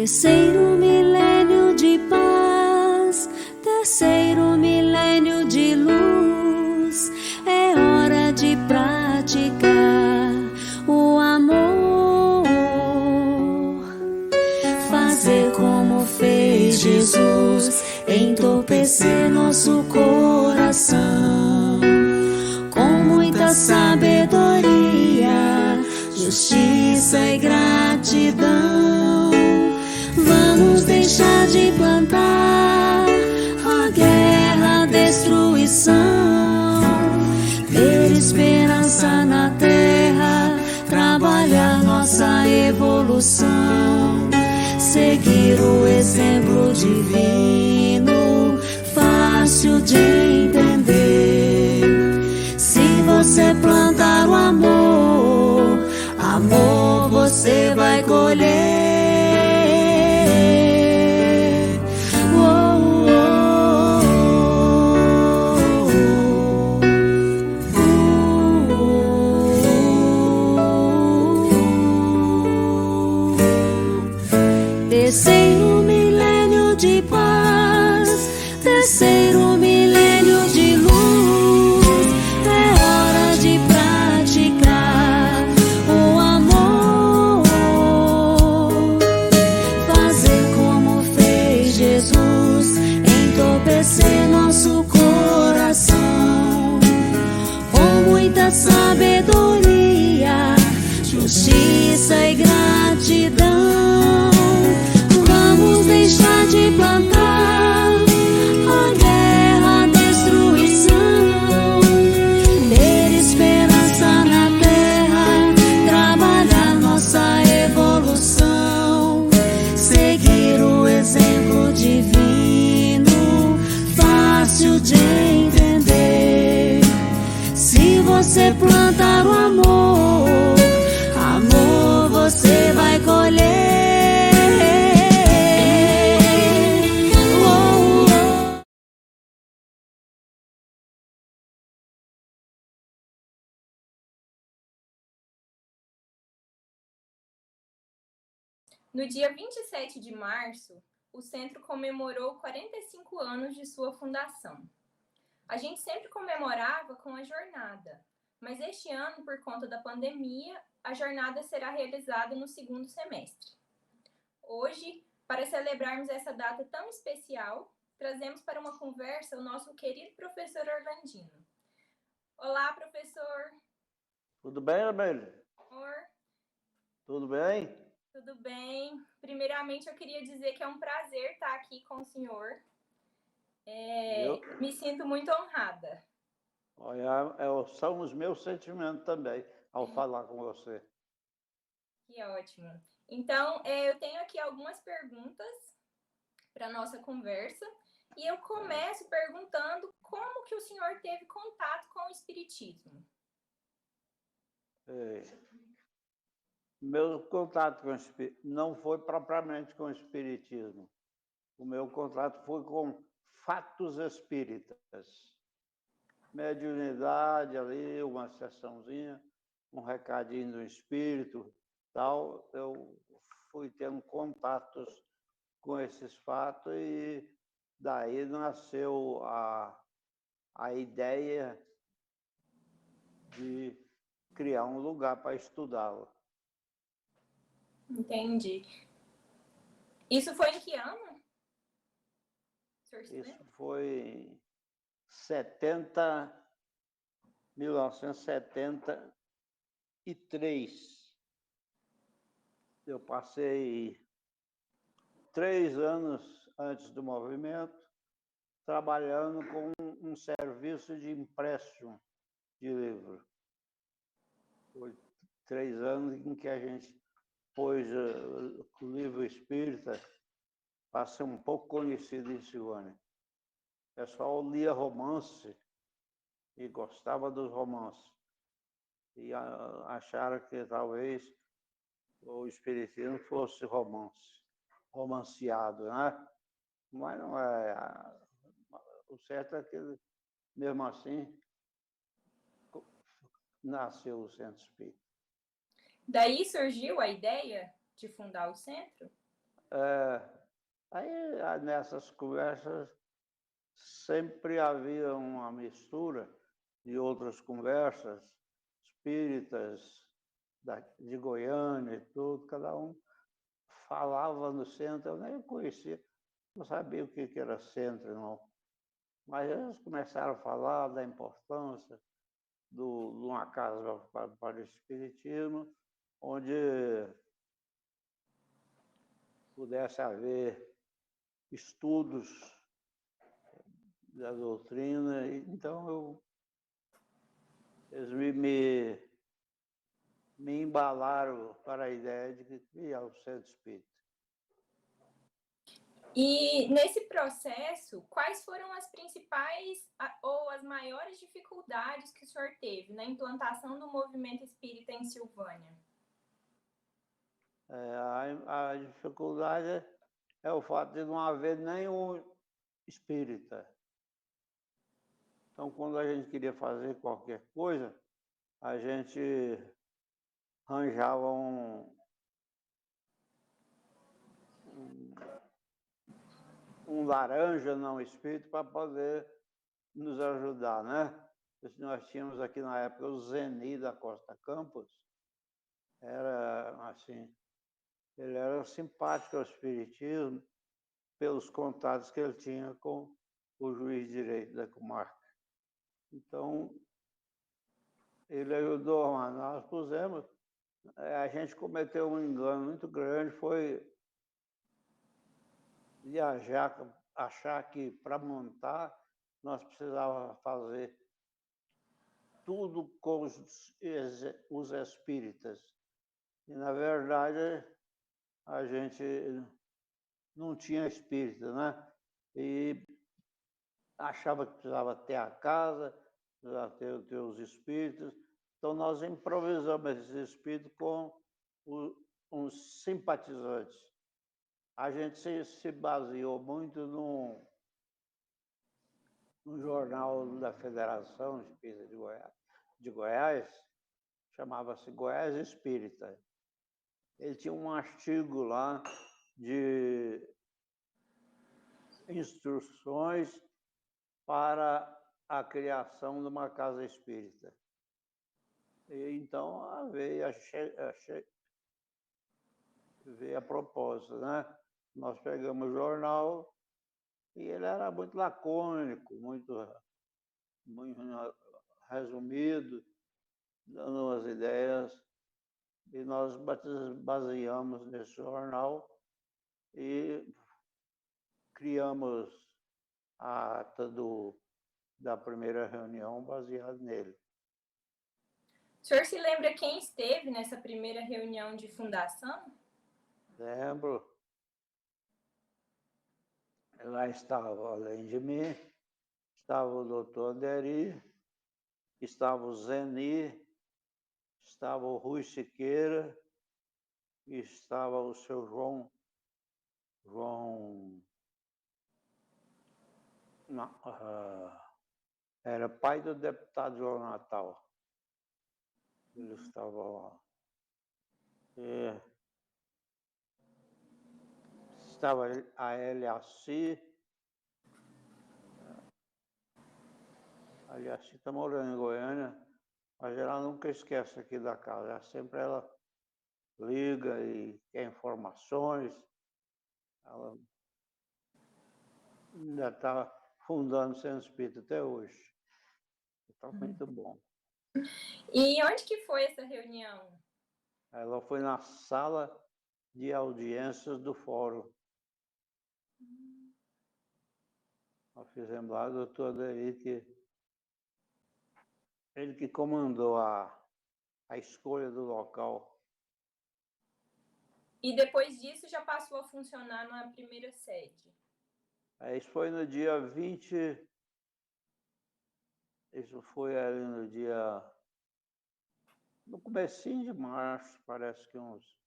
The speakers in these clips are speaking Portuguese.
Terceiro milênio de paz, terceiro milênio de luz, é hora de praticar o amor, fazer como fez Jesus, entorpecer nosso coração, com muita sabedoria, justiça e gratidão. Vamos deixar de plantar a guerra, a destruição, ter esperança na terra, trabalhar nossa evolução, seguir o exemplo divino, fácil de entender. Se você plantar o amor, amor você vai colher. Terceiro milênio de paz, terceiro milênio de luz, é hora de praticar o amor, fazer como fez Jesus, entorpecer nosso coração, com muita sabedoria, justiça e gratidão. Vamos deixar de plantar a guerra, a destruição, ter esperança na terra, trabalhar nossa evolução, seguir o exemplo divino, fácil de entender. Se você plantar o amor, amor você vai colher. No dia 27 de março, o Centro comemorou 45 anos de sua fundação. A gente sempre comemorava com a jornada, mas este ano, por conta da pandemia, a jornada será realizada no segundo semestre. Hoje, para celebrarmos essa data tão especial, trazemos para uma conversa o nosso querido professor Orlandino. Olá, professor! Tudo bem, Amélia? Tudo bem? Tudo bem. Primeiramente, eu queria dizer que é um prazer estar aqui com o senhor. Me sinto muito honrada. Olha, são os meus sentimentos também, ao falar com você. Que ótimo. Então, eu tenho aqui algumas perguntas para a nossa conversa. E eu começo perguntando como que o senhor teve contato com o Espiritismo. Meu contato com o Espiritismo não foi propriamente com o Espiritismo. O meu contato foi com fatos espíritas. Mediunidade ali, uma sessãozinha, um recadinho do espírito, tal. Eu fui tendo contatos com esses fatos e daí nasceu a ideia de criar um lugar para estudá-lo. Entendi. Isso foi em que ano? Isso foi em 1973. Eu passei 3 anos antes do movimento trabalhando com um serviço de empréstimo de livro. Foi 3 anos em que a gente pôs o livro espírita para ser um pouco conhecido em Silvânia. O pessoal lia romance e gostava dos romances. E acharam que talvez o espiritismo fosse romanceado, né? Mas não é. O certo é que, mesmo assim, nasceu o Centro Espírita. Daí surgiu a ideia de fundar o centro? Aí, nessas conversas, sempre havia uma mistura de outras conversas, espíritas de Goiânia e tudo, cada um falava no centro, eu nem conhecia, não sabia o que era centro, não. Mas eles começaram a falar da importância de uma casa para o espiritismo, onde pudesse haver estudos da doutrina. Então, eles me embalaram para a ideia de criar o Centro Espírita. E nesse processo, quais foram as principais ou as maiores dificuldades que o senhor teve na implantação do movimento espírita em Silvânia? A dificuldade é o fato de não haver nenhum espírita. Então, quando a gente queria fazer qualquer coisa, a gente arranjava um laranja, não espírito, para poder nos ajudar, né? Nós tínhamos aqui na época o Zeni da Costa Campos, era assim, ele era simpático ao espiritismo pelos contatos que ele tinha com o juiz de direito da comarca. Então, ele ajudou, mas nós pusemos, a gente cometeu um engano muito grande, foi viajar, achar que para montar nós precisávamos fazer tudo com os espíritas. E, na verdade, a gente não tinha espírita, né? E achava que precisava ter a casa, precisava ter os espíritos. Então, nós improvisamos esses espíritos com uns simpatizantes. A gente se baseou muito no jornal da Federação Espírita de Goiás, chamava-se Goiás Espírita. Ele tinha um artigo lá de instruções para a criação de uma casa espírita. E então veio a proposta, né? Nós pegamos o jornal e ele era muito lacônico, muito resumido, dando umas ideias. E nós baseamos nesse jornal e criamos a ata da primeira reunião baseada nele. O senhor se lembra quem esteve nessa primeira reunião de fundação? Lembro. Lá estava, além de mim, estava o doutor Anderi, estava o Zeni, estava o Rui Siqueira, e estava o seu João não, era pai do deputado João Natal. Ele estava lá. Estava a Eliaci. A Eliaci está morando em Goiânia, mas ela nunca esquece aqui da casa. Sempre ela liga e quer informações. Ela ainda está fundando o Centro Espírita até hoje. Está muito bom. E onde que foi essa reunião? Ela foi na sala de audiências do fórum. Nós fizemos lá, o doutor Aderi, ele que comandou a escolha do local. E depois disso já passou a funcionar na primeira sede? Isso foi no dia 20. Isso foi ali no dia. No comecinho de março, parece que uns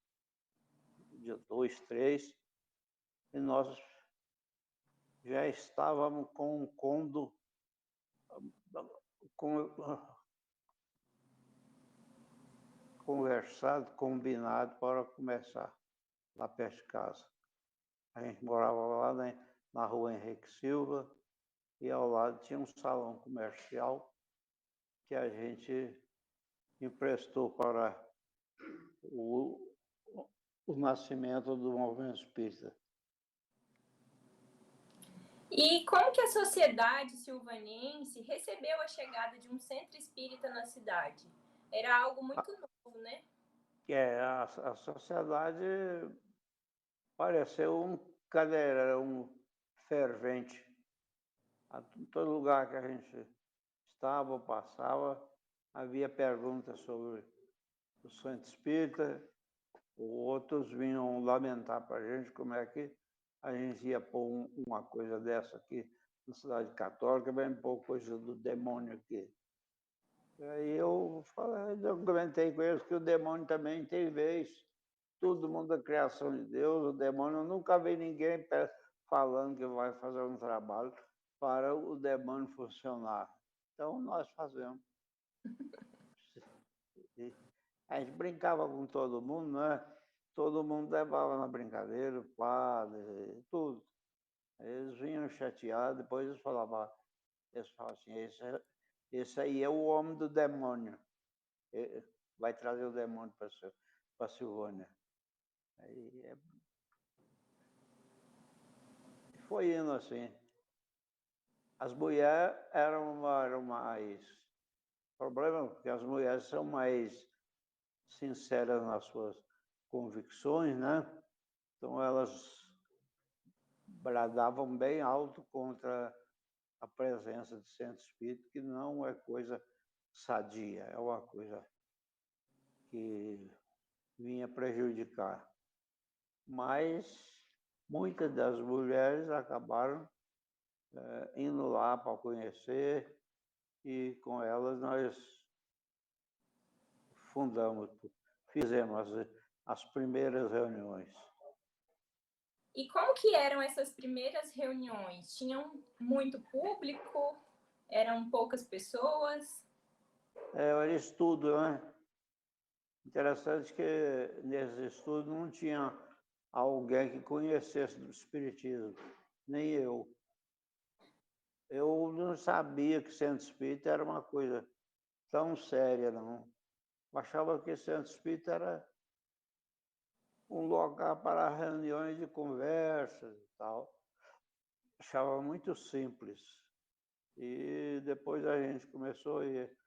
dia 2, 3. E nós já estávamos com um cômodo conversado, combinado para começar lá perto de casa. A gente morava lá na rua Henrique Silva, e ao lado tinha um salão comercial que a gente emprestou para o, o nascimento do movimento espírita. E como que a sociedade silvanense recebeu a chegada de um centro espírita na cidade? Era algo muito novo, né? A sociedade pareceu um cadeirão fervente. Em todo lugar que a gente estava ou passava, havia perguntas sobre o centro espírita, outros vinham lamentar para a gente como é que a gente ia pôr uma coisa dessa aqui na cidade católica, bem pôr coisa do demônio aqui. Aí eu comentei com eles que o demônio também tem vez. Todo mundo é criação de Deus, o demônio, eu nunca vi ninguém falando que vai fazer um trabalho para o demônio funcionar. Então nós fazemos. A gente brincava com todo mundo, né? Todo mundo levava na brincadeira, o padre, tudo. Eles vinham chateados, depois eles falavam assim, esse aí é o homem do demônio. Ele vai trazer o demônio para a Silvânia. Aí foi indo assim. As mulheres eram mais problema, porque as mulheres são mais sinceras nas suas convicções, né? Então elas bradavam bem alto contra a presença de centro espírita, que não é coisa sadia, é uma coisa que vinha prejudicar. Mas muitas das mulheres acabaram indo lá para conhecer, e com elas nós fizemos as primeiras reuniões. E como que eram essas primeiras reuniões? Tinham muito público? Eram poucas pessoas? Era estudo, né? Interessante que nesse estudo não tinha alguém que conhecesse do espiritismo, nem eu. Eu não sabia que centro espírita era uma coisa tão séria, não. Eu achava que centro espírita era um local para reuniões de conversas e tal. Achava muito simples. E depois a gente começou a ir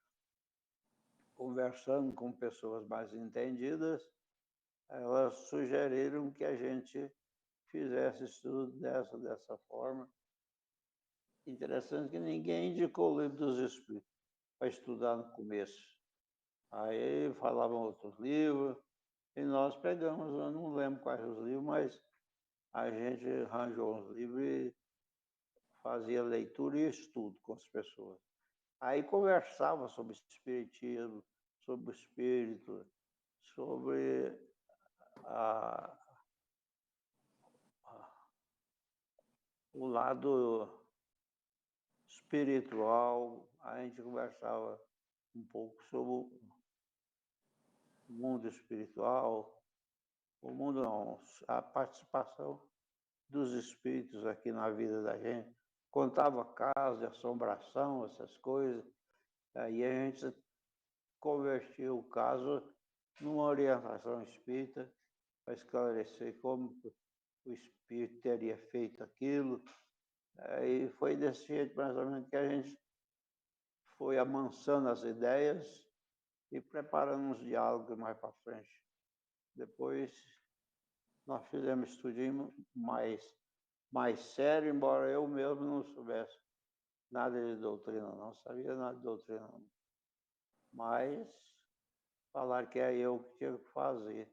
conversando com pessoas mais entendidas, elas sugeriram que a gente fizesse estudo dessa forma. Interessante que ninguém indicou o livro dos Espíritos para estudar no começo. Aí falavam outros livros, e nós pegamos, eu não lembro quais os livros, mas a gente arranjou uns livros e fazia leitura e estudo com as pessoas. Aí conversava sobre espiritismo, sobre o espírito, sobre o lado espiritual, a gente conversava um pouco sobre o mundo espiritual, o mundo não, a participação dos espíritos aqui na vida da gente. Contava casos de assombração, essas coisas. Aí a gente convertia o caso numa orientação espírita para esclarecer como o espírito teria feito aquilo. Aí foi desse jeito, mais ou menos, que a gente foi amansando as ideias e preparando uns diálogos mais para frente. Depois nós fizemos um estudinho mais sério, embora eu mesmo não soubesse nada de doutrina, não sabia nada de doutrina, não. Mas falaram que é eu que tinha que fazer.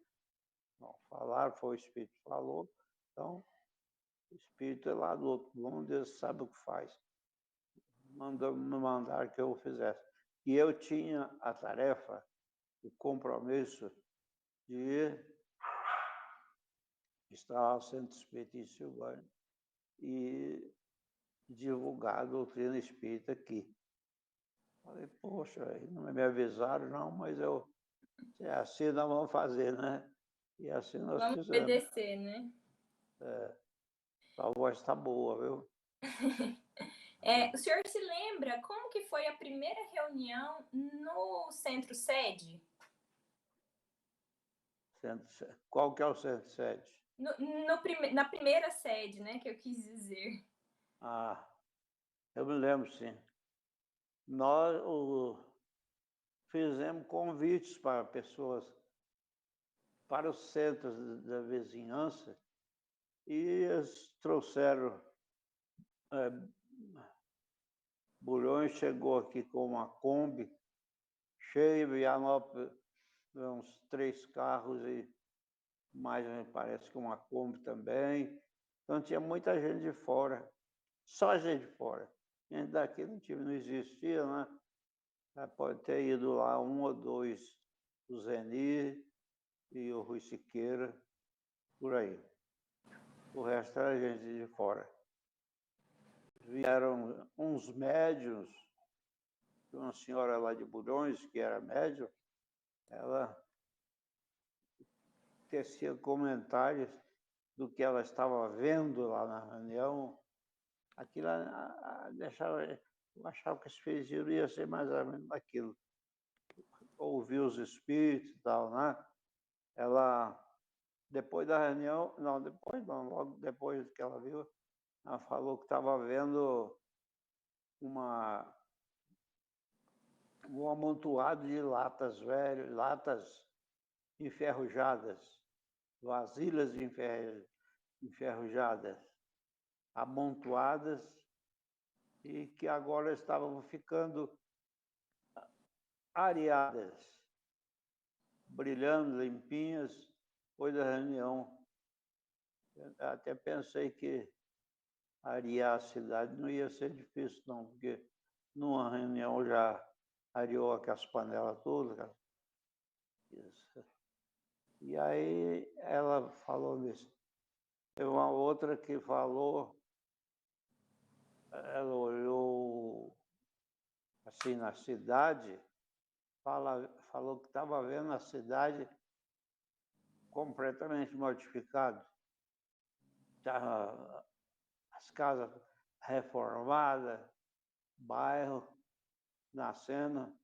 Não, falaram, foi o Espírito que falou, então o Espírito é lá do outro mundo, ele sabe o que faz. Me mandaram que eu fizesse. E eu tinha a tarefa, o compromisso de estar ao Centro Espírita em Silvânia e divulgar a doutrina espírita aqui. Falei, poxa, não me avisaram, não, mas assim nós vamos fazer, né? E assim nós Vamos fizemos. obedecer, né? Sua voz está boa, viu? O senhor se lembra como que foi a primeira reunião no centro sede? Qual que é o centro sede? Na primeira sede, né, que eu quis dizer. Ah, eu me lembro, sim. Nós fizemos convites para pessoas, para os centros da vizinhança, e eles trouxeram. Bulhões chegou aqui com uma Kombi cheia, Vianópolis, uns 3 carros e mais, parece que uma Kombi também. Então tinha muita gente de fora, só gente de fora. Gente daqui não existia, né? Pode ter ido lá 1 ou 2, o Zeni e o Rui Siqueira, por aí. O resto era gente de fora. Vieram uns médiuns, uma senhora lá de Bulhões, que era médium, ela tecia comentários do que ela estava vendo lá na reunião. Aquilo deixava, eu achava que esse feijão ia ser mais ou menos aquilo. Ouvir os espíritos e tal, né? Ela, depois da reunião, logo depois que ela viu, ela falou que estava vendo um amontoado de latas velhas, latas enferrujadas, vasilhas enferrujadas, amontoadas, e que agora estavam ficando areadas, brilhando, limpinhas, depois da reunião. Eu até pensei que arear a cidade não ia ser difícil, não, porque numa reunião já areou aquelas panelas todas. Isso. E aí ela falou nisso. Teve uma outra que falou, ela olhou assim na cidade, falou que estava vendo a cidade completamente modificada. As casas reformadas, bairro nascendo,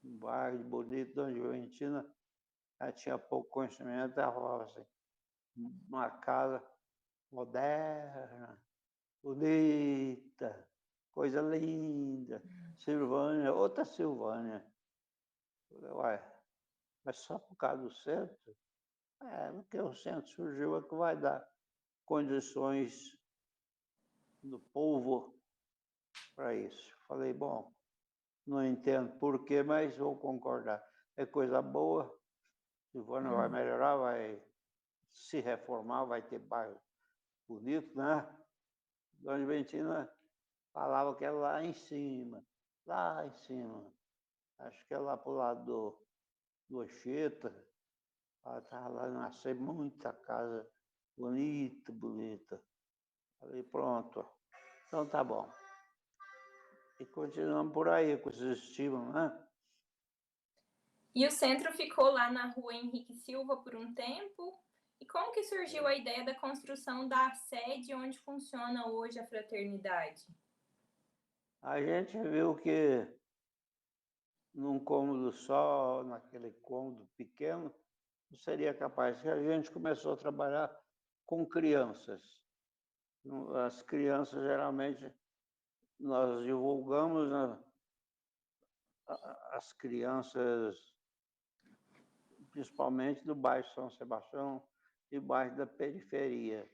um bairro bonito, Dona Juventina. Ela tinha pouco conhecimento, ela falava assim, uma casa moderna, bonita, coisa linda. Silvânia, outra Silvânia. Ué, mas só por causa do centro? Porque o centro surgiu é que vai dar condições do povo para isso. Falei, bom, não entendo por quê, mas vou concordar. É coisa boa, Silvânia vai melhorar, vai se reformar, vai ter bairro bonito, né? Dona Juventina falava que é lá em cima, lá em cima. Acho que é lá para o lado do Anchieta. Estava lá, nasceu muita casa bonita, bonita. Falei, pronto. Então tá bom. E continuamos por aí com esses estímulos, né? E o centro ficou lá na rua Henrique Silva por um tempo. E como que surgiu a ideia da construção da sede onde funciona hoje a fraternidade? A gente viu que num cômodo só, naquele cômodo pequeno, não seria capaz. A gente começou a trabalhar com crianças. As crianças, geralmente, nós divulgamos, né, as crianças, principalmente do bairro São Sebastião e bairro da periferia.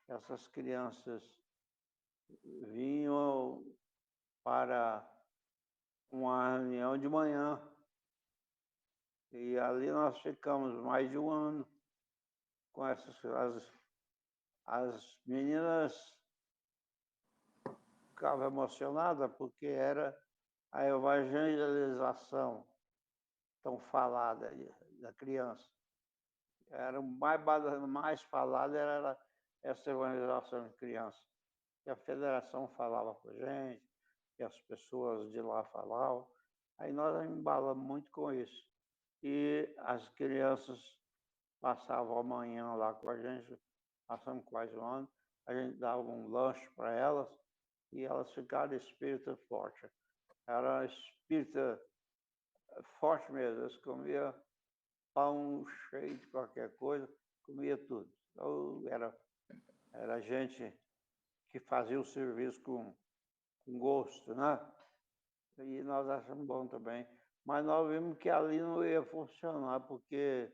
Essas crianças vinham para uma reunião de manhã. E ali nós ficamos mais de um ano com as meninas ficavam emocionadas porque era a evangelização tão falada da criança. Era mais falada era essa evangelização de criança. E a federação falava com a gente, e as pessoas de lá falavam. Aí nós embalamos muito com isso. E as crianças passavam a manhã lá com a gente, passamos quase um ano, a gente dava um lanche para elas e elas ficaram espírita forte. Era espírita forte mesmo, eles comiam pão cheio de qualquer coisa, comia tudo. Então, era gente que fazia o serviço com gosto, né? E nós achamos bom também. Mas nós vimos que ali não ia funcionar, porque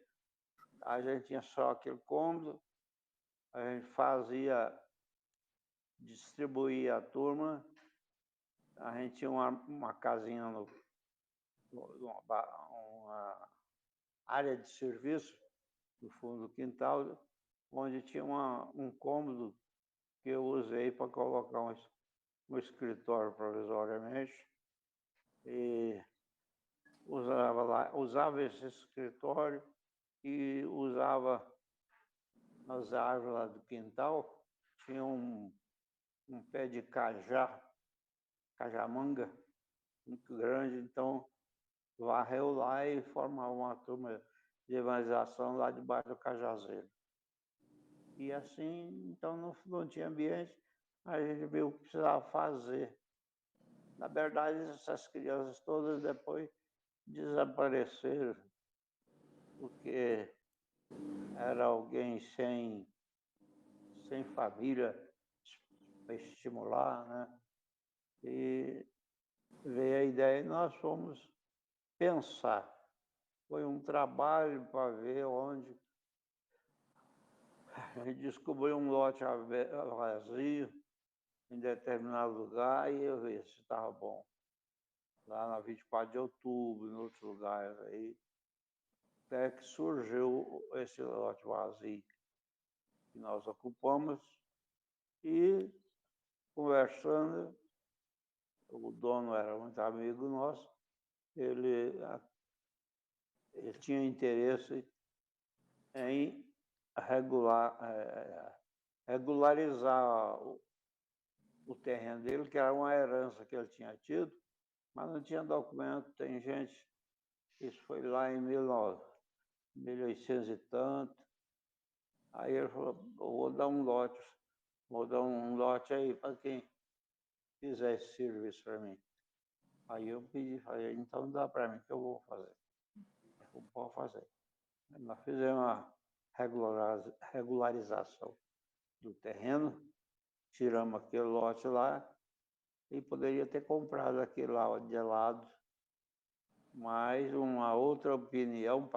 a gente tinha só aquele cômodo, a gente distribuía a turma, a gente tinha uma casinha uma área de serviço no fundo do quintal, onde tinha um cômodo que eu usei para colocar um escritório provisoriamente. E usava esse escritório e usava nas árvores lá do quintal, tinha um pé de cajamanga, muito grande, então varreu lá e formava uma turma de evangelização lá debaixo do cajazeiro. E assim, então não tinha ambiente, a gente viu o que precisava fazer. Na verdade, essas crianças todas depois desapareceram, porque era alguém sem família para estimular, né? E veio a ideia e nós fomos pensar. Foi um trabalho para ver onde. A gente descobriu um lote vazio em determinado lugar e eu vi se estava bom. Lá na 24 de outubro, em outros lugares aí. Até que surgiu esse lote vazio que nós ocupamos e conversando, o dono era muito amigo nosso, ele tinha interesse em regularizar o terreno dele, que era uma herança que ele tinha tido, mas não tinha documento. Tem gente, isso foi lá em 1800 e tanto. Aí ele falou, vou dar um lote aí para quem fizer esse serviço para mim. Aí eu falei, então dá para mim que eu vou fazer. Eu vou fazer. Nós fizemos uma regularização do terreno, tiramos aquele lote lá e poderia ter comprado aquele lá de lado. Mas uma outra opinião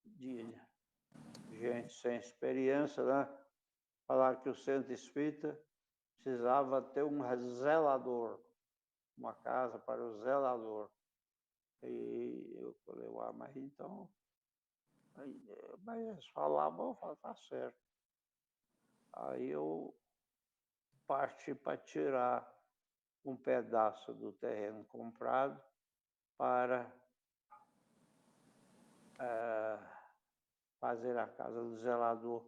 de gente sem experiência, né? Falar que o centro espírita precisava ter um zelador, uma casa para o zelador. E eu falei, mas então. Mas eles falavam, eu falava, tá certo. Aí eu parti para tirar um pedaço do terreno comprado para fazer a casa do zelador.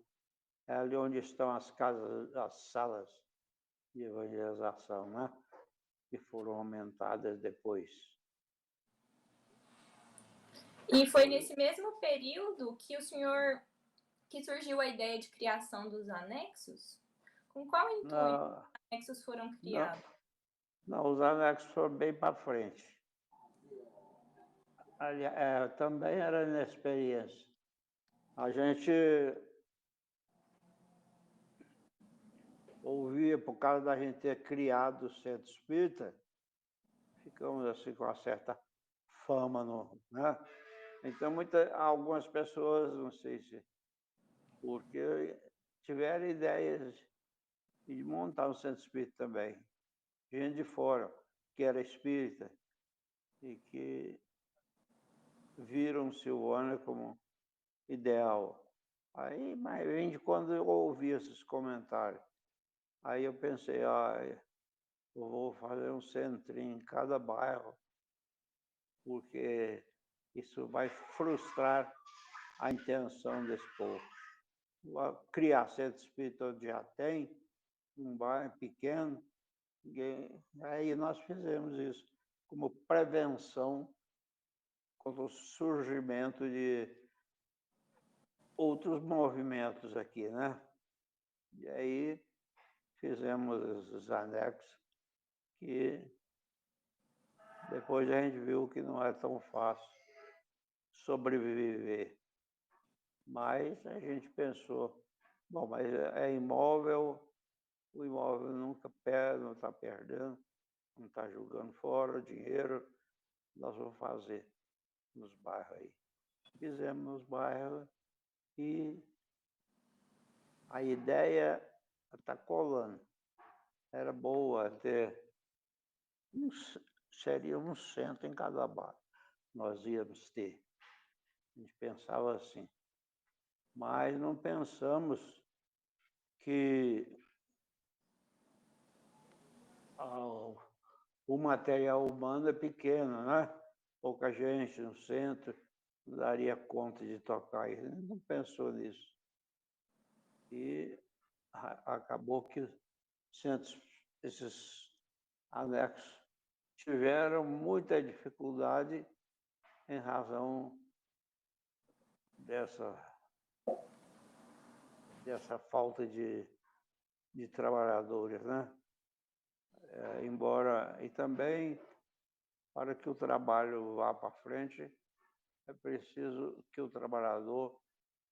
É ali onde estão as salas de evangelização, né? Que foram aumentadas depois. E foi nesse mesmo período que que surgiu a ideia de criação dos anexos? Com qual intuito os anexos foram criados? Não, os anexos foram bem para frente. Também era inexperiência. A gente ouvia, por causa da gente ter criado o centro espírita, ficamos assim com uma certa fama, né? Então, algumas pessoas, não sei se porque tiveram ideias de montar um centro espírita também. Gente de fora, que era espírita, e que viram Silvânia como ideal. Aí, mas vem de quando eu ouvi esses comentários. Aí eu pensei, eu vou fazer um centrinho em cada bairro, porque isso vai frustrar a intenção desse povo. Criar centro espírita onde já tem, um bairro pequeno, aí nós fizemos isso como prevenção contra o surgimento de outros movimentos aqui, né? E aí fizemos esses anexos que depois a gente viu que não é tão fácil sobreviver. Mas a gente pensou, bom, mas é imóvel, o imóvel nunca perde, não está perdendo, não está jogando fora o dinheiro, nós vamos fazer nos bairros aí. Fizemos nos bairros e a ideia está colando. Era boa ter, seria um centro em cada bairro. Nós íamos ter. A gente pensava assim. Mas não pensamos que o material humano é pequeno, né? Pouca gente no centro não daria conta de tocar isso. A gente não pensou nisso. E acabou que esses anexos tiveram muita dificuldade em razão dessa falta de trabalhadores, né? Embora, e também, para que o trabalho vá para frente, é preciso que o trabalhador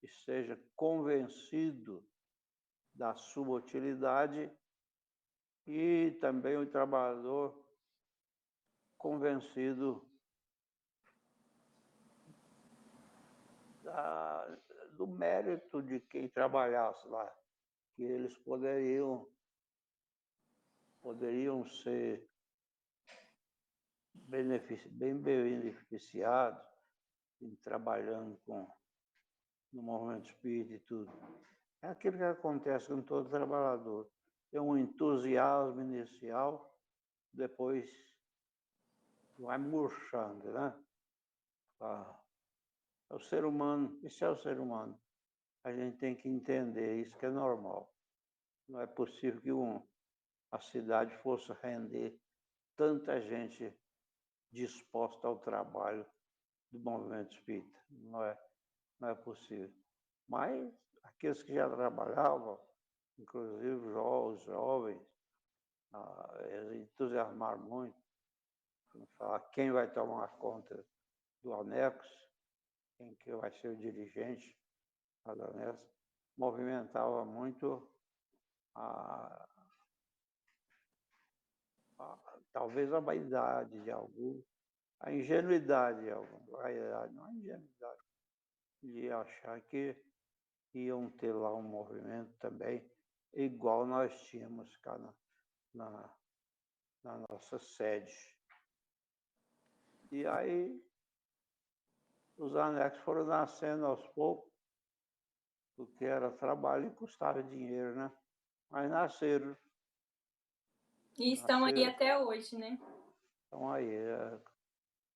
esteja convencido da sua utilidade e também o trabalhador convencido do mérito de quem trabalhasse lá, que eles poderiam ser bem beneficiados trabalhando no movimento espírita e tudo. É aquilo que acontece com todo trabalhador. Tem um entusiasmo inicial, depois vai murchando, né? É o ser humano, isso é o ser humano. A gente tem que entender isso, que é normal. Não é possível que a cidade fosse render tanta gente disposta ao trabalho do movimento espírita. Não é possível. Mas aqueles que já trabalhavam, inclusive os jovens, eles entusiasmaram muito. Falar quem vai tomar conta do anexo, quem que vai ser o dirigente do anexo, movimentava muito talvez a vaidade de algum, a ingenuidade de algum, vaidade, não a ingenuidade, de achar que iam ter lá um movimento também, igual nós tínhamos cá na nossa sede. E aí, os anexos foram nascendo aos poucos, porque era trabalho e custava dinheiro, né? Mas nasceram. E estão aí até hoje, né? Estão aí.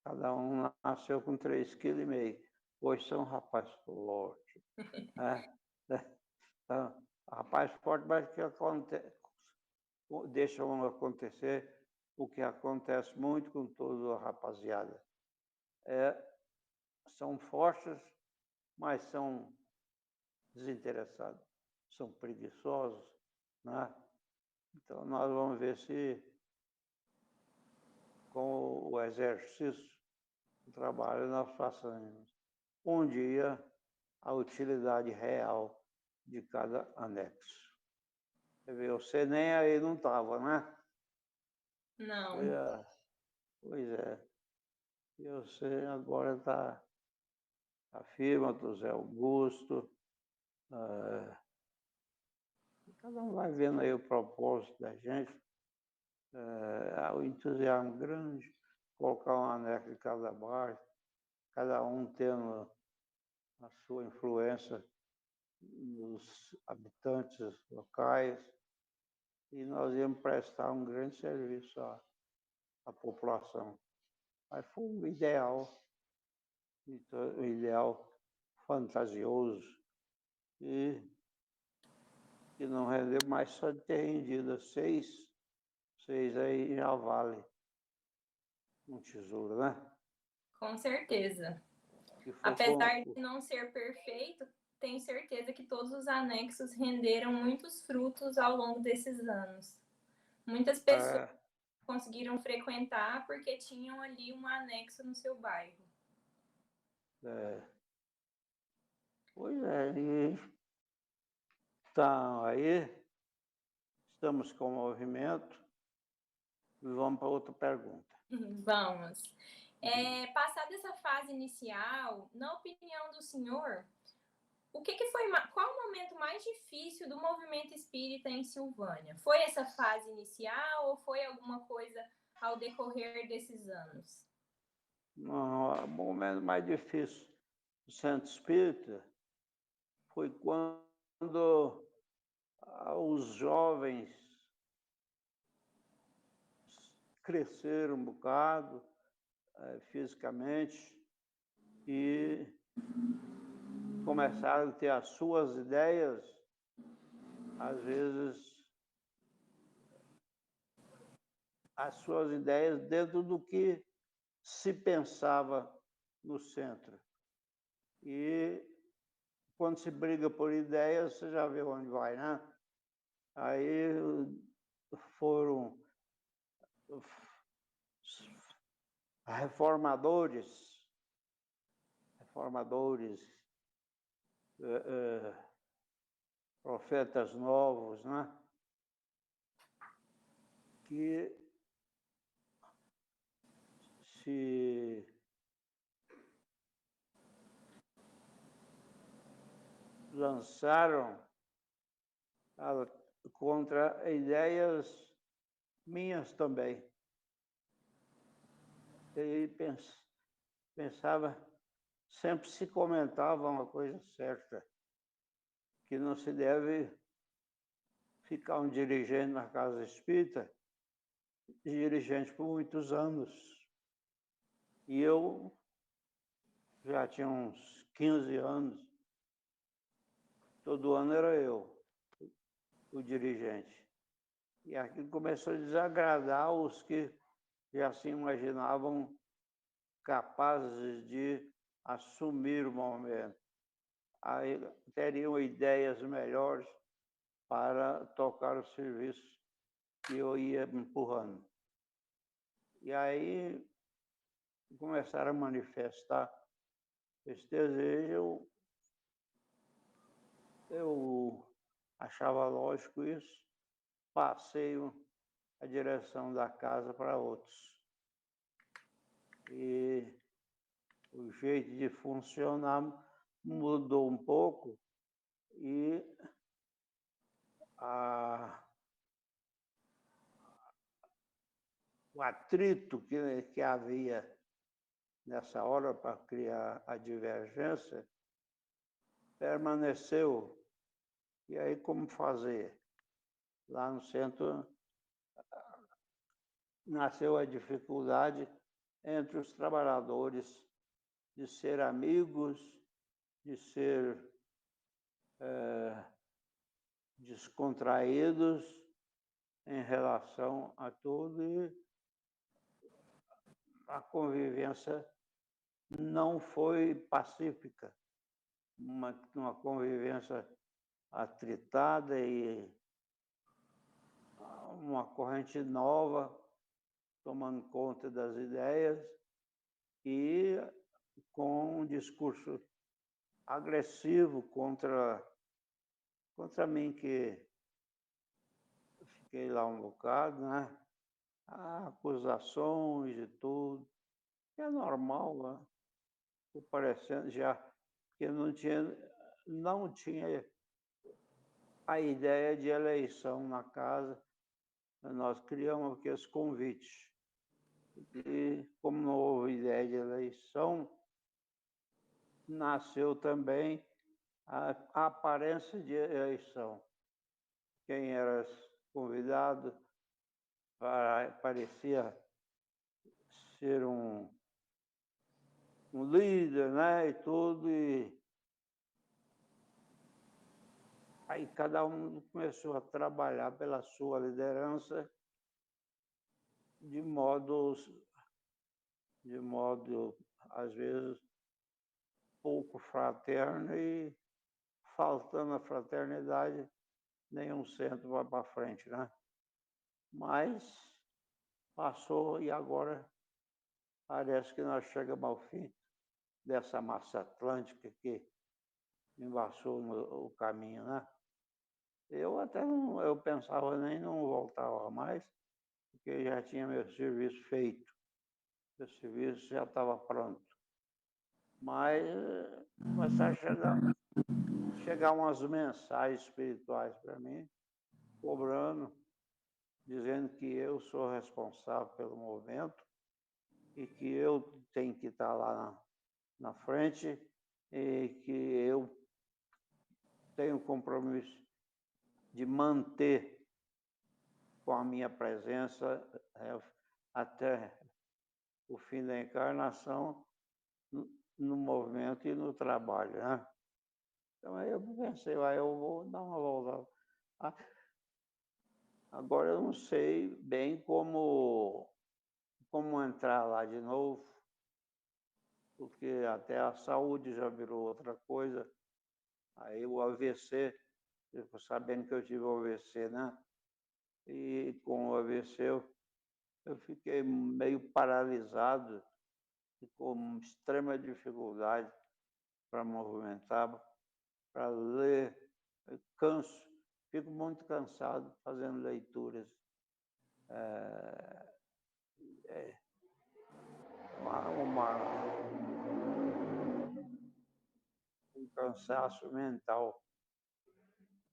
Cada um nasceu com 3,5 kg. Hoje são rapazes fortes. Né? Então, rapaz forte, mas que deixam acontecer o que acontece muito com toda a rapaziada. São fortes, mas são desinteressados, são preguiçosos, né? Então, nós vamos ver se, com o exercício do trabalho, nós façamos um dia a utilidade real de cada anexo. Você vê, você nem aí não estava, né? Não. Pois é. E você agora está a firma do Zé Augusto. Cada um vai vendo aí o propósito da gente. Há o entusiasmo grande, colocar um anexo em cada bairro, cada um tendo a sua influência nos habitantes locais, e nós íamos prestar um grande serviço à população. Mas foi um ideal fantasioso, e que não rendeu mais só de ter rendido seis aí já vale um tesouro, né? Com certeza. Que foi Apesar de não ser perfeito, tenho certeza que todos os anexos renderam muitos frutos ao longo desses anos. Muitas pessoas conseguiram frequentar porque tinham ali um anexo no seu bairro. Pois é, e então, aí estamos com o movimento e vamos para outra pergunta. Vamos. Passada essa fase inicial, na opinião do senhor, qual o momento mais difícil do movimento espírita em Silvânia? Foi essa fase inicial ou foi alguma coisa ao decorrer desses anos? Não, o momento mais difícil do centro espírita foi quando os jovens cresceram um bocado fisicamente e começaram a ter as suas ideias, às vezes as suas ideias dentro do que se pensava no centro. E quando se briga por ideias, você já vê onde vai, né? Aí foram reformadores, profetas novos, né? Que se lançaram contra ideias minhas também. E pensava, sempre se comentava uma coisa certa, que não se deve ficar um dirigente na casa espírita, dirigente por muitos anos. E eu já tinha uns 15 anos, todo ano era eu o dirigente. E aquilo começou a desagradar os que já se imaginavam capazes de assumir o momento. Aí teriam ideias melhores para tocar o serviço que eu ia empurrando. E aí começaram a manifestar esse desejo. Eu achava lógico isso, passei a direção da casa para outros. E o jeito de funcionar mudou um pouco e o atrito que havia nessa hora para criar a divergência permaneceu. E aí como fazer? Lá no centro nasceu a dificuldade entre os trabalhadores de ser amigos, de ser descontraídos em relação a tudo, e a convivência não foi pacífica, uma convivência atritada e uma corrente nova tomando conta das ideias e com um discurso agressivo contra mim, que fiquei lá um bocado, né? Acusações e tudo. É normal, né? Estou parecendo já que não tinha a ideia de eleição na casa. Nós criamos aqueles convites. E como não houve ideia de eleição, nasceu também a aparência de eleição. Quem era convidado parecia ser um líder, né, e tudo, e aí cada um começou a trabalhar pela sua liderança de modo, às vezes, pouco fraterno e faltando a fraternidade, nenhum centro vai para frente, né? Mas passou e agora parece que nós chegamos ao fim dessa massa atlântica que embaçou o caminho, né? Eu até não, eu pensava nem não voltava mais, porque já tinha meu serviço feito. Meu serviço já estava pronto. Mas começaram a chegar umas mensagens espirituais para mim, cobrando, dizendo que eu sou responsável pelo movimento e que eu tenho que estar lá na frente e que eu tenho o compromisso de manter com a minha presença até o fim da encarnação no movimento e no trabalho, né? Então aí eu pensei, eu vou dar uma volta. Agora eu não sei bem como entrar lá de novo, porque até a saúde já virou outra coisa. Aí o AVC, sabendo que eu tive o AVC, né? E com o AVC eu fiquei meio paralisado, com extrema dificuldade para movimentar, para ler, eu canso, fico muito cansado fazendo leituras. Um cansaço mental.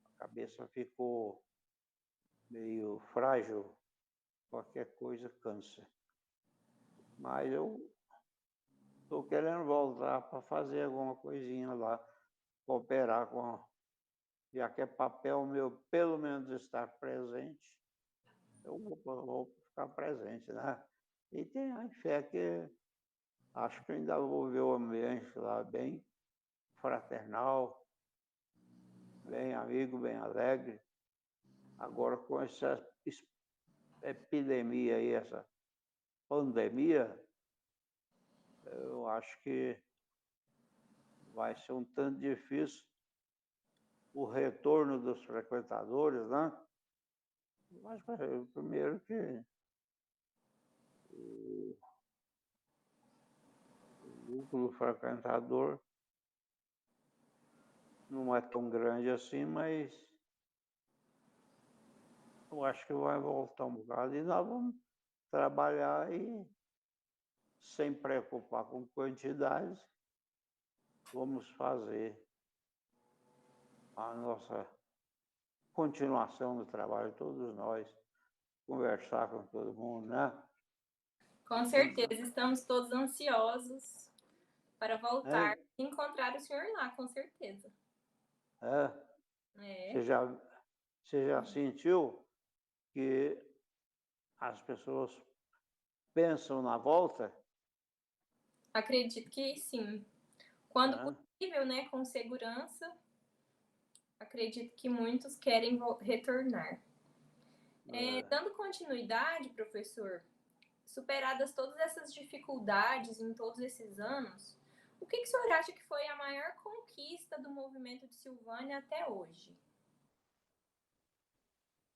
A cabeça ficou meio frágil, qualquer coisa cansa. Mas eu estou querendo voltar para fazer alguma coisinha lá, cooperar com, já que é papel meu, pelo menos estar presente, eu vou ficar presente, né? E tem a fé que acho que ainda vou ver o ambiente lá bem fraternal, bem amigo, bem alegre. Agora com essa epidemia aí, essa pandemia, eu acho que vai ser um tanto difícil o retorno dos frequentadores, né? Mas primeiro que o núcleo frequentador não é tão grande assim, mas eu acho que vai voltar um bocado e nós vamos trabalhar e sem preocupar com quantidades, vamos fazer a nossa continuação do trabalho, todos nós, conversar com todo mundo, né? Com certeza, estamos todos ansiosos para voltar e encontrar o senhor lá, com certeza. Você já sentiu que as pessoas pensam na volta? Acredito que sim. Quando possível, né, com segurança, acredito que muitos querem retornar. Dando continuidade, professor, superadas todas essas dificuldades em todos esses anos, o que o senhor acha que foi a maior conquista do movimento de Silvânia até hoje?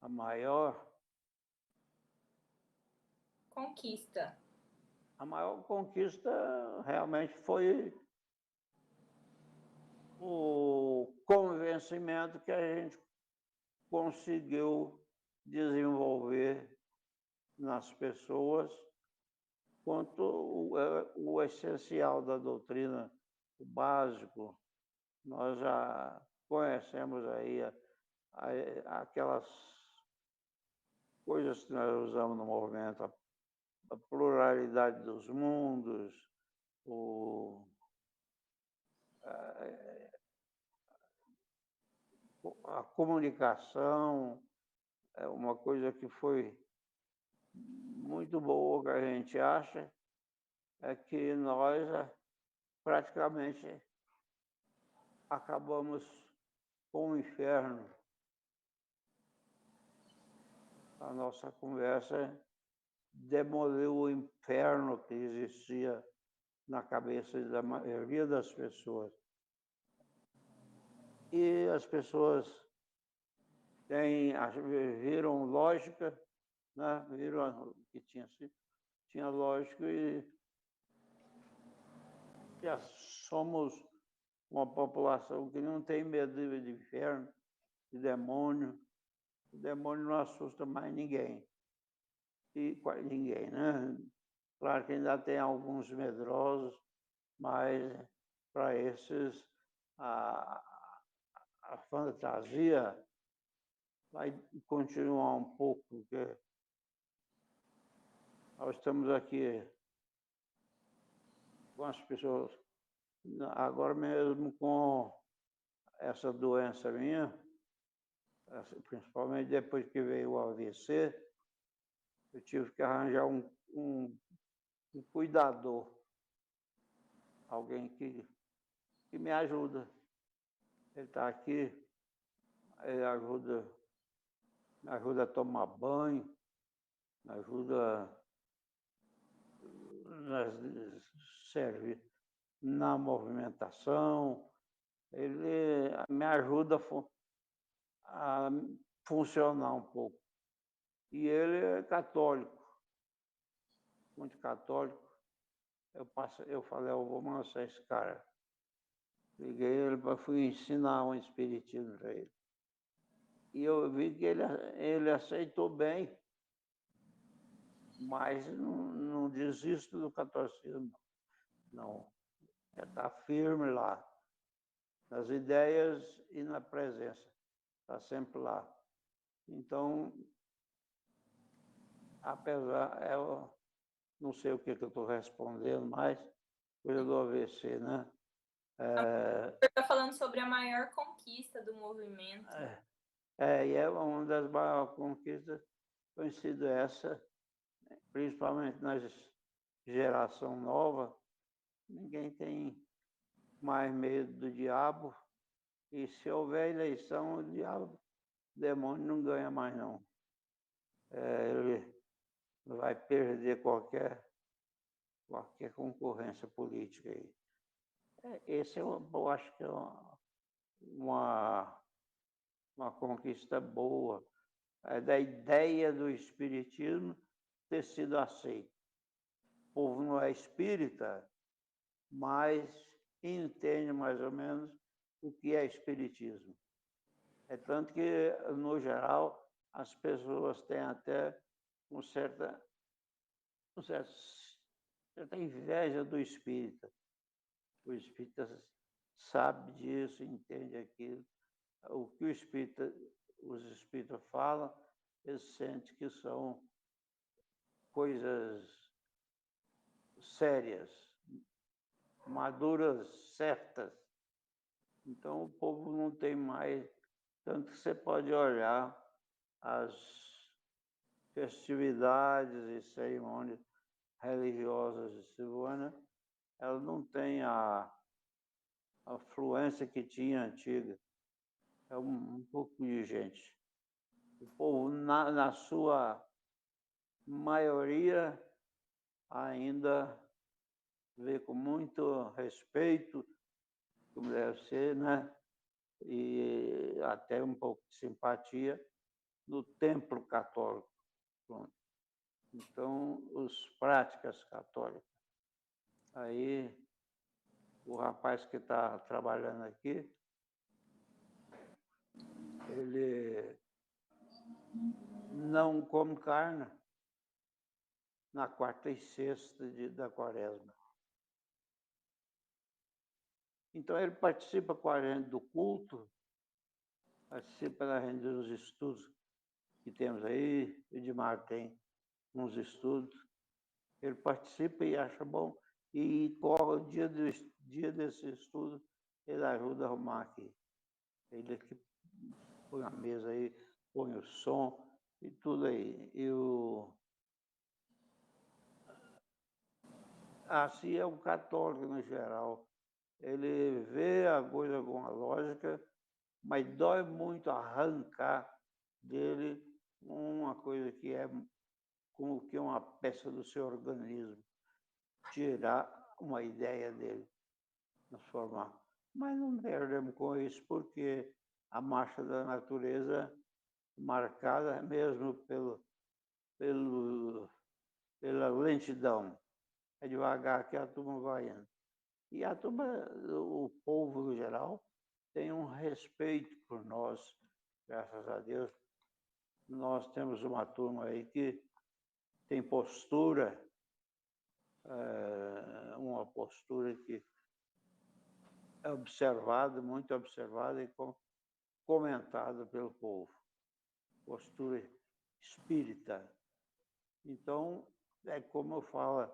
A maior Conquista. A maior conquista realmente foi o convencimento que a gente conseguiu desenvolver nas pessoas quanto o essencial da doutrina, o básico. Nós já conhecemos aí aquelas coisas que nós usamos no movimento, a pluralidade dos mundos, a comunicação, é uma coisa que foi muito boa que a gente acha, é que nós praticamente acabamos com o inferno. A nossa conversa demoliu o inferno que existia na cabeça da maioria das pessoas. E as pessoas viram lógica, né? Viram que tinha lógica e já somos uma população que não tem medo de inferno, de demônio. O demônio não assusta mais ninguém. E quase ninguém, né? Claro que ainda tem alguns medrosos, mas para esses a fantasia vai continuar um pouco, porque nós estamos aqui com as pessoas, agora mesmo com essa doença minha, principalmente depois que veio o AVC, eu tive que arranjar um cuidador, alguém que me ajuda. Ele está aqui, ele me ajuda a tomar banho, me ajuda serve na movimentação, ele me ajuda a funcionar um pouco. E ele é católico, muito católico. Eu falei, eu vou lançar esse cara. Liguei ele, fui ensinar um espiritismo para ele. E eu vi que ele aceitou bem, mas não desisto do catolicismo, não. Já está firme lá, nas ideias e na presença. Está sempre lá. Então, apesar, eu não sei o que eu estou respondendo, mas coisa do AVC, né? Você está falando sobre a maior conquista do movimento. E é uma das maiores conquistas tem sido essa, principalmente na geração nova. Ninguém tem mais medo do diabo. E se houver eleição, o diabo, o demônio não ganha mais, não. Ele vai perder qualquer concorrência política aí. Esse eu acho que é uma conquista boa, da ideia do espiritismo ter sido aceito. O povo não é espírita, mas entende mais ou menos o que é espiritismo. É tanto que, no geral, as pessoas têm até uma certa inveja do espírita. O espírita sabe disso, entende aquilo. O que os espíritas falam, eles sentem que são coisas sérias, maduras, certas. Então, o povo não tem mais. Tanto que você pode olhar as festividades e cerimônias religiosas de Silvânia, ela não tem a afluência que tinha antiga. É um pouco de gente. O povo, na sua maioria, ainda vê com muito respeito, como deve ser, né? E até um pouco de simpatia no templo católico. Pronto. Então, os práticas católicas. Aí, o rapaz que está trabalhando aqui, ele não come carne na quarta e sexta da quaresma. Então, ele participa com a gente do culto, participa da gente dos estudos que temos aí, o Edmar tem uns estudos, ele participa e acha bom, e corre o dia desse estudo, ele ajuda a arrumar aqui. Ele aqui põe a mesa aí, põe o som e tudo aí. Assim é o católico no geral. Ele vê a coisa com a lógica, mas dói muito arrancar dele uma coisa que é como que uma peça do seu organismo, tirar uma ideia dele, transformar. mas não perdemos com isso, porque a marcha da natureza, marcada mesmo pela lentidão, é devagar que a turma vai indo. E a turma, o povo no geral, tem um respeito por nós, graças a Deus. Nós temos uma turma aí que tem postura, uma postura que é observada, muito observada e comentada pelo povo. Postura espírita. Então, é como eu falo,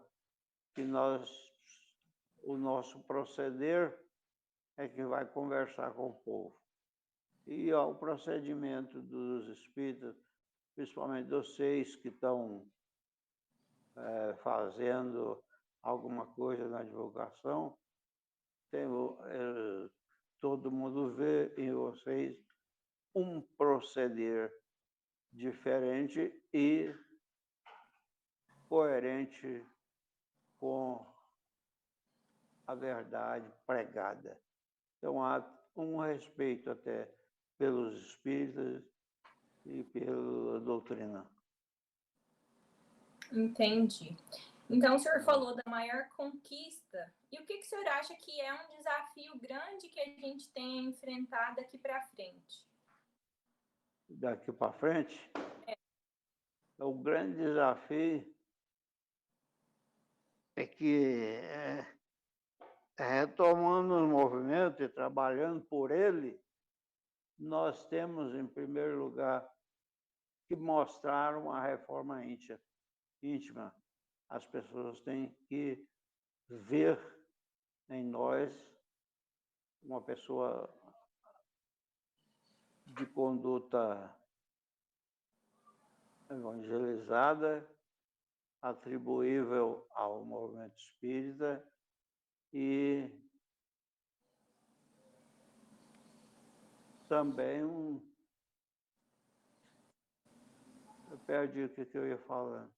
que o nosso proceder é que vai conversar com o povo. E o procedimento dos espíritas, principalmente dos 6 que estão fazendo alguma coisa na divulgação, todo mundo vê em vocês um proceder diferente e coerente com a verdade pregada. Então, há um respeito até pelos espíritas e pela doutrina. Entendi. Então, o senhor falou da maior conquista. E o que o senhor acha que é um desafio grande que a gente tem a enfrentar daqui para frente? Daqui para frente, o grande desafio é que, retomando os movimentos e trabalhando por ele, nós temos, em primeiro lugar, que mostrar uma reforma íntima. As pessoas têm que ver em nós uma pessoa de conduta evangelizada, atribuível ao movimento espírita e também eu perdi o que eu ia falando.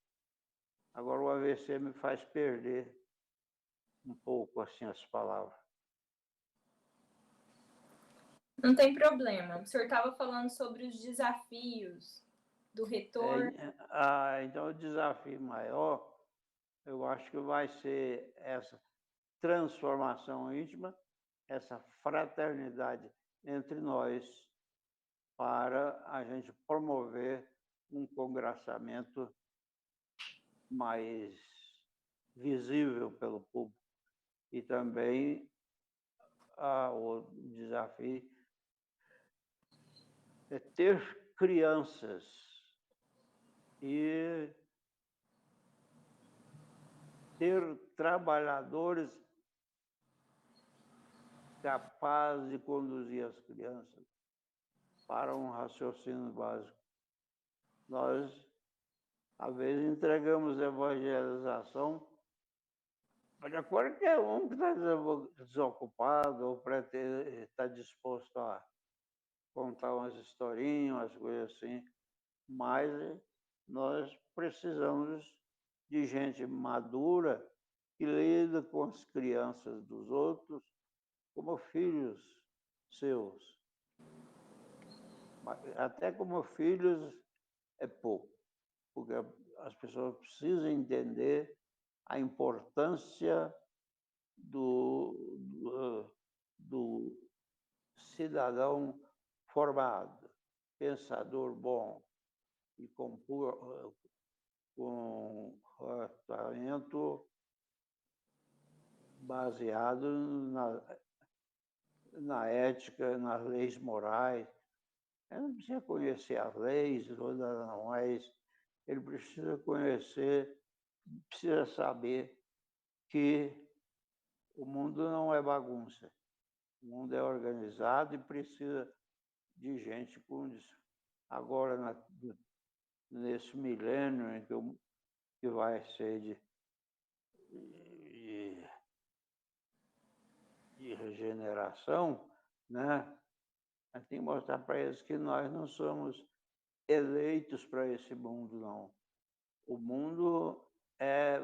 Agora o AVC me faz perder um pouco assim as palavras. Não tem problema. O senhor estava falando sobre os desafios do retorno. Então o desafio maior, eu acho que vai ser essa transformação íntima, essa fraternidade entre nós, para a gente promover um congraçamento mais visível pelo público. E também o desafio é ter crianças e ter trabalhadores capazes de conduzir as crianças para um raciocínio básico. Nós, às vezes, entregamos evangelização para qualquer um que está desocupado ou está disposto a contar umas historinhas, umas coisas assim, mas nós precisamos de gente madura que lida com as crianças dos outros como filhos seus. Até como filhos é pouco, porque as pessoas precisam entender a importância do cidadão formado, pensador bom e com comportamento baseado na ética, nas leis morais. Ele não precisa conhecer as leis, mas ele precisa conhecer, precisa saber que o mundo não é bagunça. O mundo é organizado e precisa de gente com isso. Agora, nesse milênio em que vai ser de regeneração, né? A gente tem que mostrar para eles que nós não somos eleitos para esse mundo, não. O mundo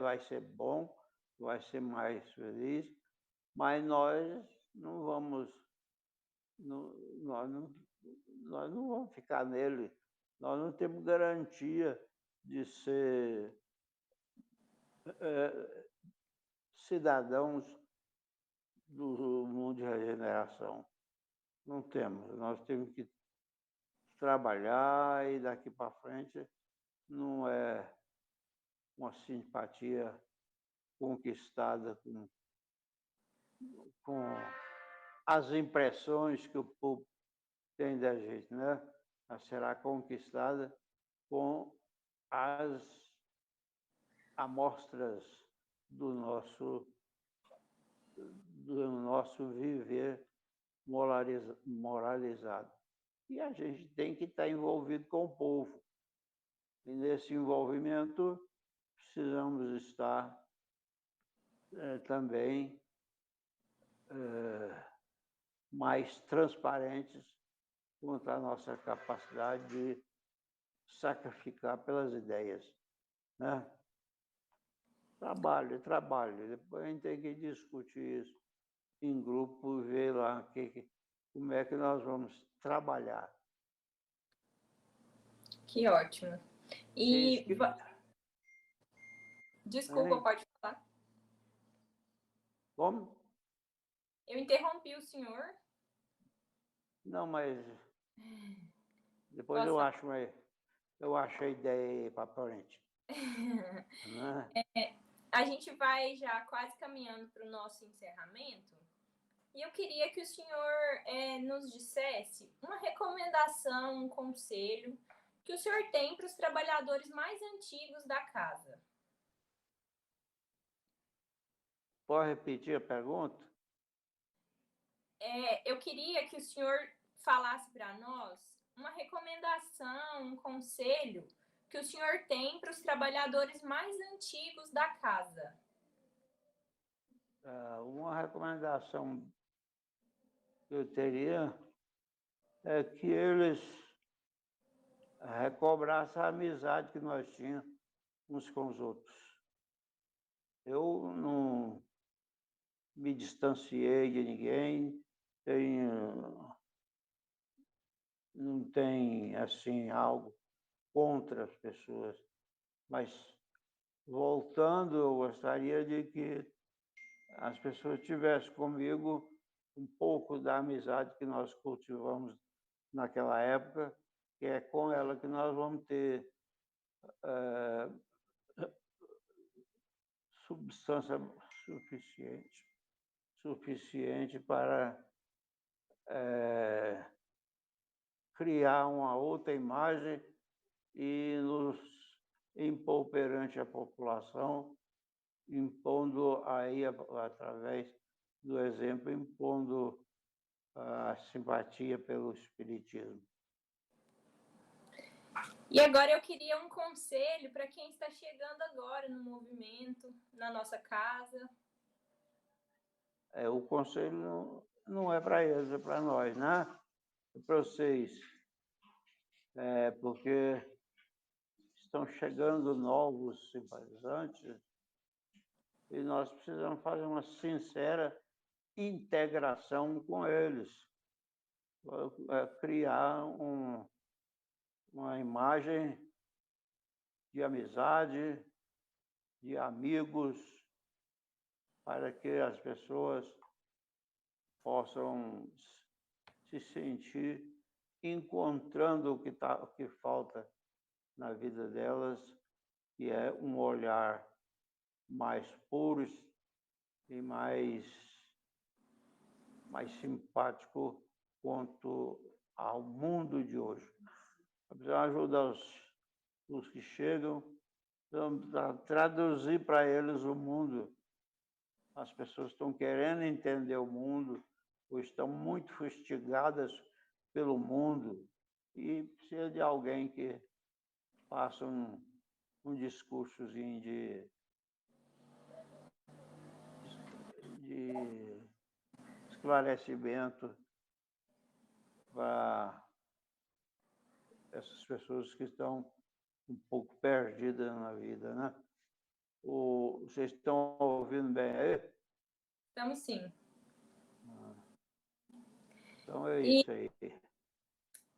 vai ser bom, vai ser mais feliz, mas nós não vamos, nós não vamos ficar nele. Nós não temos garantia de ser cidadãos do mundo de regeneração. Não temos. Nós temos que trabalhar e daqui para frente não é uma simpatia conquistada com as impressões que o povo tem da gente, né? Ela será conquistada com as amostras do nosso viver moralizado. E a gente tem que estar envolvido com o povo. E nesse envolvimento precisamos estar também mais transparentes quanto à nossa capacidade de sacrificar pelas ideias, né? Trabalho. Depois a gente tem que discutir isso em grupo, ver lá como é que nós vamos trabalhar. Que ótimo. E desculpa, pode falar. Como? Eu interrompi o senhor. Não, mas depois eu acho a ideia aí para frente. Né? A gente vai já quase caminhando para o nosso encerramento. E eu queria que o senhor nos dissesse uma recomendação, um conselho que o senhor tem para os trabalhadores mais antigos da casa. Pode repetir a pergunta? Eu queria que o senhor falasse para nós uma recomendação, um conselho que o senhor tem para os trabalhadores mais antigos da casa. Uma recomendação que eu teria é que eles recobrassem a amizade que nós tínhamos uns com os outros. Eu não me distanciei de ninguém, não tem assim algo contra as pessoas, mas voltando, eu gostaria de que as pessoas tivessem comigo um pouco da amizade que nós cultivamos naquela época, que é com ela que nós vamos ter substância suficiente para criar uma outra imagem e nos impor perante a população, impondo aí, através do exemplo, impondo a simpatia pelo espiritismo. E agora eu queria um conselho para quem está chegando agora no movimento, na nossa casa. O conselho não é para eles, é para nós, né? É para vocês. Porque estão chegando novos simpatizantes e nós precisamos fazer uma sincera integração com eles. Criar uma imagem de amizade, de amigos, para que as pessoas possam se sentir encontrando o que falta na vida delas, que é um olhar mais puro e mais simpático quanto ao mundo de hoje. Precisamos ajudar os que chegam, traduzir para eles o mundo. As pessoas estão querendo entender o mundo, ou estão muito fustigadas pelo mundo, e precisa de alguém que faça um discursozinho de esclarecimento para essas pessoas que estão um pouco perdidas na vida, né? Vocês estão ouvindo bem aí? Estamos sim. Então é isso aí.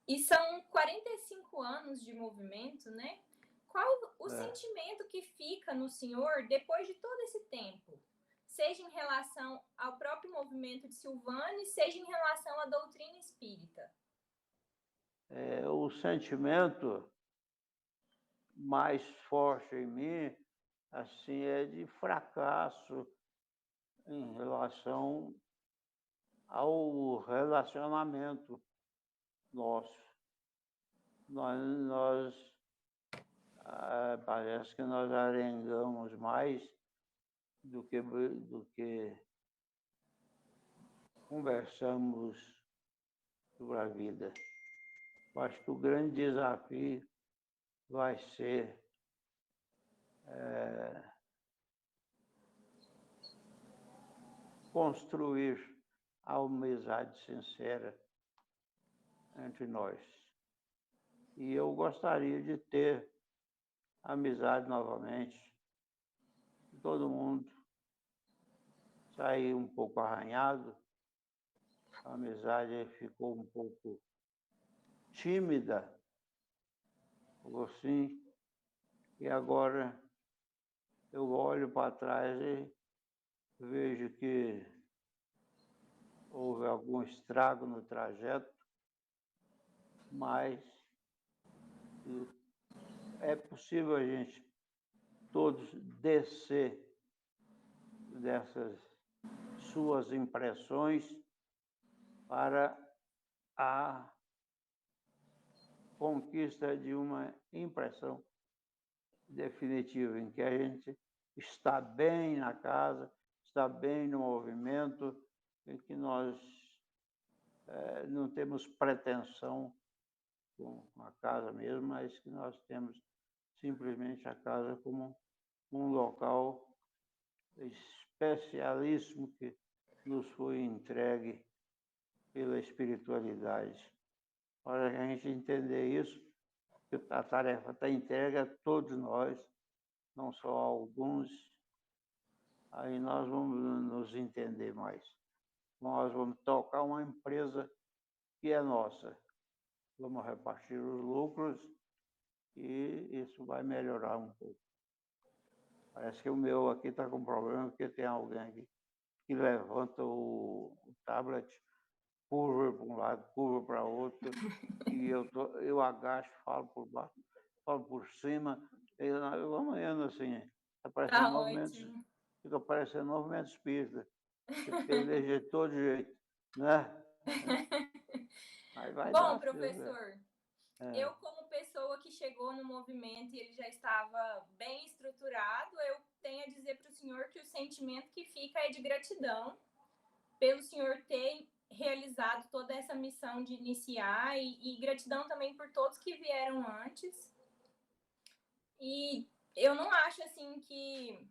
E são 45 anos de movimento, né? Qual o sentimento que fica no senhor depois de todo esse tempo? Seja em relação ao próprio movimento de Silvânia, seja em relação à doutrina espírita. O sentimento mais forte em mim, assim, é de fracasso em relação ao relacionamento nosso. Parece que nós arengamos mais do que conversamos sobre a vida. Eu acho que o grande desafio vai ser construir a amizade sincera entre nós. E eu gostaria de ter amizade novamente. Todo mundo sair um pouco arranhado, a amizade ficou um pouco tímida, assim, e agora eu olho para trás e vejo que houve algum estrago no trajeto, mas é possível a gente todos descer dessas suas impressões para a conquista de uma impressão definitiva, em que a gente está bem na casa, está bem no movimento, em que nós não temos pretensão com a casa mesmo, mas que nós temos simplesmente a casa como um local especialíssimo que nos foi entregue pela espiritualidade. Para a gente entender isso, a tarefa está entregue a todos nós, não só a alguns, aí nós vamos nos entender mais. Nós vamos tocar uma empresa que é nossa. Vamos repartir os lucros e isso vai melhorar um pouco. Parece que o meu aqui está com problema, porque tem alguém aqui que levanta o tablet, curva para um lado, curva para outro, e eu agacho, falo por baixo, falo por cima, eu vamos indo assim, Tá ótimo. fica parecendo movimento espírita, fica de todo jeito, né? Aí vai Bom, dar, professor, eu como pessoa que chegou no movimento e ele já estava bem estruturado, eu tenho a dizer para o senhor que o sentimento que fica é de gratidão pelo senhor ter realizado toda essa missão de iniciar e gratidão também por todos que vieram antes. E eu não acho assim que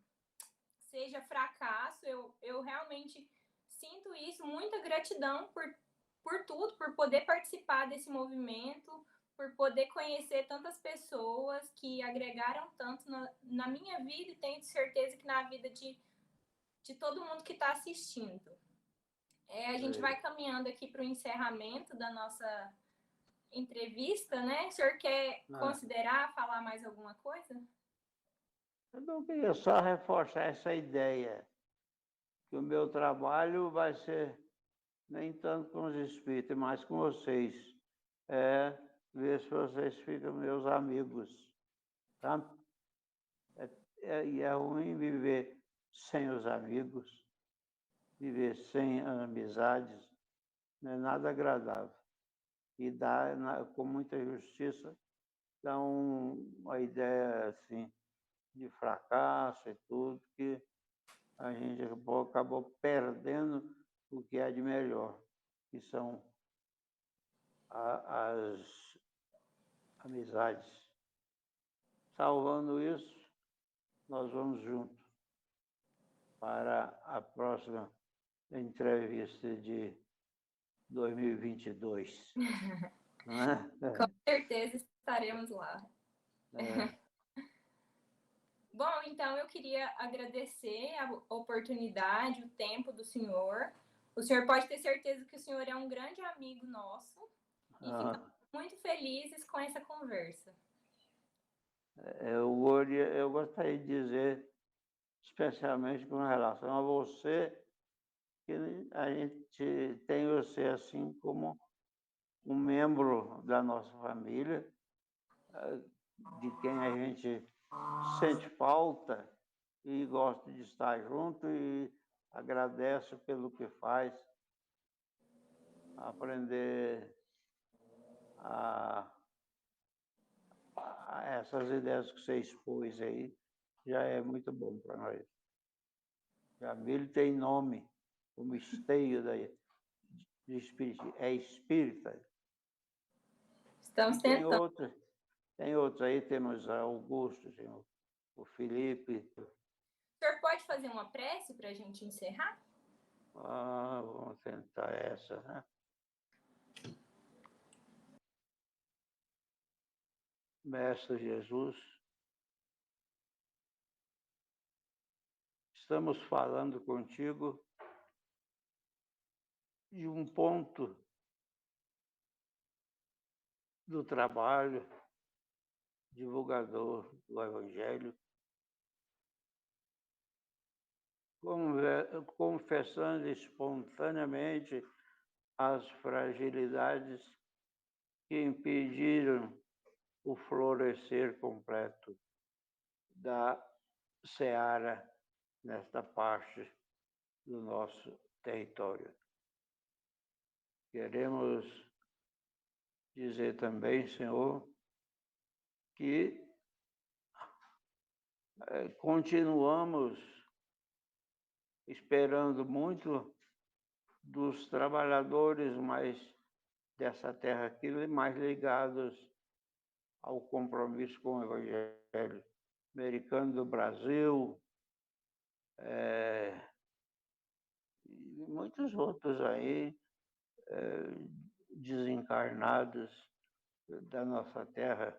seja fracasso, eu realmente sinto isso, muita gratidão por tudo, por poder participar desse movimento, por poder conhecer tantas pessoas que agregaram tanto na minha vida e tenho certeza que na vida de todo mundo que está assistindo. A gente vai caminhando aqui para o encerramento da nossa entrevista, né? O senhor quer considerar, falar mais alguma coisa? Eu não queria só reforçar essa ideia, que o meu trabalho vai ser nem tanto com os espíritos, mas com vocês. Ver se vocês ficam meus amigos, tá? E é ruim viver sem os amigos, viver sem amizades, não é nada agradável. E dá, com muita justiça, dá uma ideia assim de fracasso e tudo, que a gente acabou perdendo o que é de melhor, que são as amizades. Salvando isso, nós vamos juntos para a próxima entrevista de 2022. Não é? Com certeza estaremos lá. Bom, então eu queria agradecer a oportunidade, o tempo do senhor. O senhor pode ter certeza que o senhor é um grande amigo nosso e ficamos muito felizes com essa conversa. Eu gostaria de dizer, especialmente com relação a você, que a gente tem você assim como um membro da nossa família, de quem a gente sente falta e gosta de estar junto e agradece pelo que faz, aprender a essas ideias que você expôs aí, já é muito bom para nós. Jamile tem nome, como esteio de espírito, é espírita. Estamos tentando. Tem outros aí, temos Augusto, tem o Felipe. O senhor pode fazer uma prece para a gente encerrar? Vamos tentar essa, né? Mestre Jesus, estamos falando contigo de um ponto do trabalho divulgador do Evangelho, confessando espontaneamente as fragilidades que impediram o florescer completo da seara nesta parte do nosso território. Queremos dizer também, Senhor, que continuamos esperando muito dos trabalhadores dessa terra aqui, mais ligados ao compromisso com o Evangelho americano do Brasil, e muitos outros aí, desencarnados da nossa terra.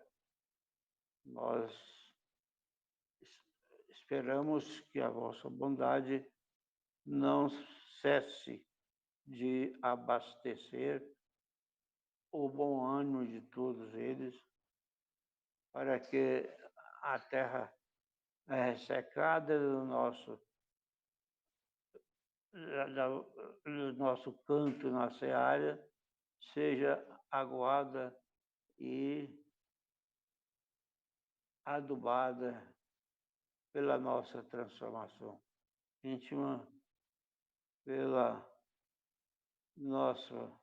Nós esperamos que a vossa bondade não cesse de abastecer o bom ânimo de todos eles, para que a terra ressecada do nosso canto na seara seja aguada e adubada pela nossa transformação íntima, pela nossa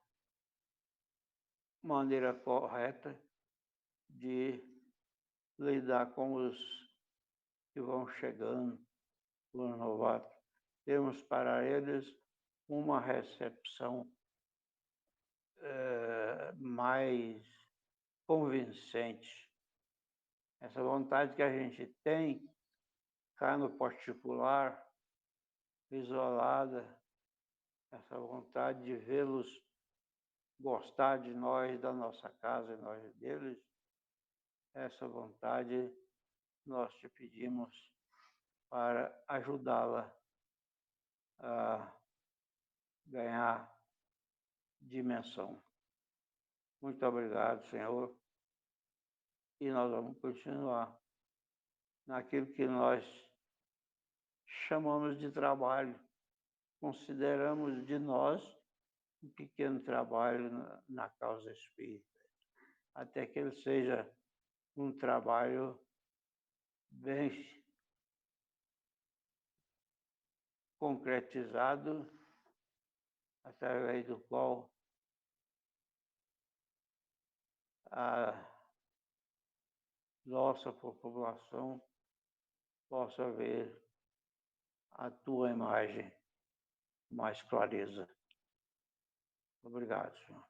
maneira correta de lidar com os que vão chegando, os novatos. Temos para eles uma recepção mais convincente. Essa vontade que a gente tem, cá no particular, isolada, essa vontade de vê-los gostar de nós, da nossa casa e nós deles, essa vontade nós te pedimos para ajudá-la a ganhar dimensão. Muito obrigado, Senhor. E nós vamos continuar naquilo que nós chamamos de trabalho. Consideramos de nós um pequeno trabalho na causa espírita, até que ele seja um trabalho bem concretizado, através do qual a nossa população possa ver a tua imagem com mais clareza. Obrigado, Senhor.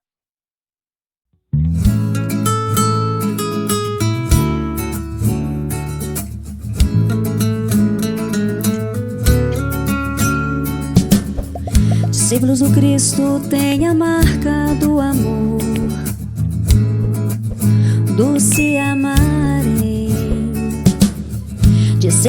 Discípulos do Cristo têm a marca do amor, do se amar.